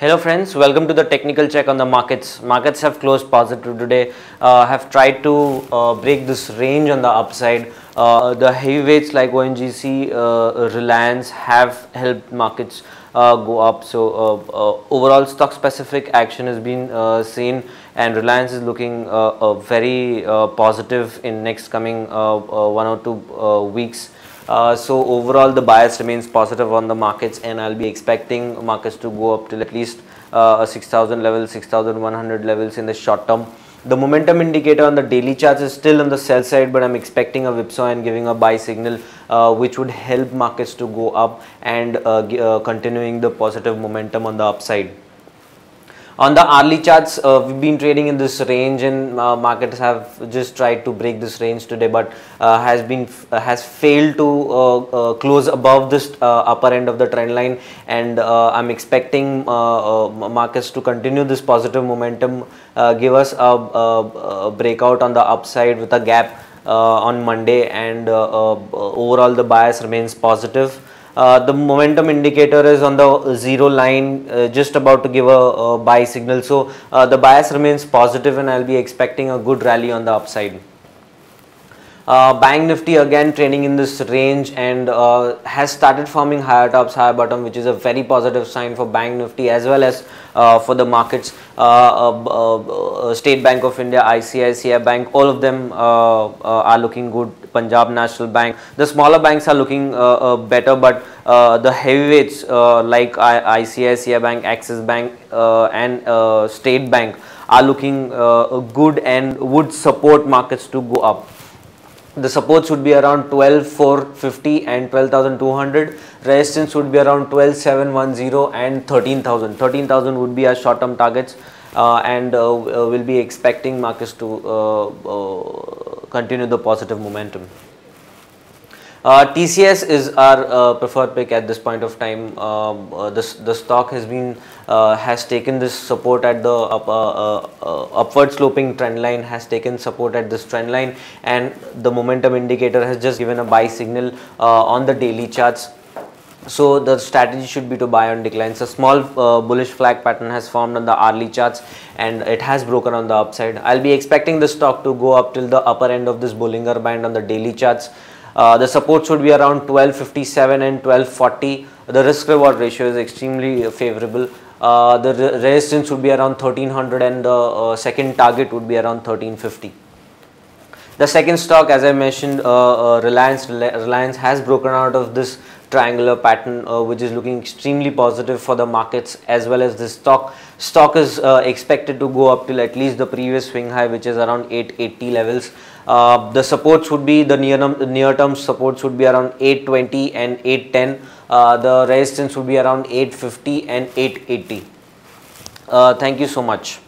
Hello friends, welcome to the technical check on the markets. Markets have closed positive today, have tried to break this range on the upside. The heavyweights like ONGC, Reliance have helped markets go up. So overall stock specific action has been seen, and Reliance is looking very positive in next coming 1 or 2 weeks. So overall the bias remains positive on the markets, and I'll be expecting markets to go up till at least 6,000 levels, 6,100 levels in the short term. The momentum indicator on the daily charts is still on the sell side, but I'm expecting a whipsaw and giving a buy signal which would help markets to go up and continuing the positive momentum on the upside. On the hourly charts, we've been trading in this range, and markets have just tried to break this range today, but has failed to close above this upper end of the trend line, and I'm expecting markets to continue this positive momentum, give us a breakout on the upside with a gap on Monday, and overall the bias remains positive. The momentum indicator is on the zero line, just about to give a buy signal. So the bias remains positive, and I'll be expecting a good rally on the upside. Bank Nifty again trading in this range, and has started forming higher tops, higher bottom, which is a very positive sign for Bank Nifty as well as for the markets. State Bank of India, ICICI Bank, all of them are looking good. Punjab National Bank, the smaller banks are looking better, but the heavyweights like ICICI Bank, Axis Bank and State Bank are looking good and would support markets to go up. The supports would be around 12,450 and 12,200. Resistance would be around 12,710 and 13,000. 13,000 would be our short-term targets, and we'll be expecting markets to continue the positive momentum. TCS is our preferred pick at this point of time. The stock has taken this support at the upward sloping trend line, has taken support at this trend line, and the momentum indicator has just given a buy signal on the daily charts. So the strategy should be to buy on declines. A small bullish flag pattern has formed on the hourly charts, and it has broken on the upside. I'll be expecting the stock to go up till the upper end of this Bollinger Band on the daily charts. The support should be around 1257 and 1240. The risk reward ratio is extremely favorable. The resistance would be around 1300, and the second target would be around 1350. The second stock, as I mentioned, Reliance has broken out of this triangular pattern, which is looking extremely positive for the markets as well as this stock. Stock is expected to go up till at least the previous swing high, which is around 880 levels. The supports would be, the near term supports would be around 820 and 810. The resistance would be around 850 and 880. Thank you so much.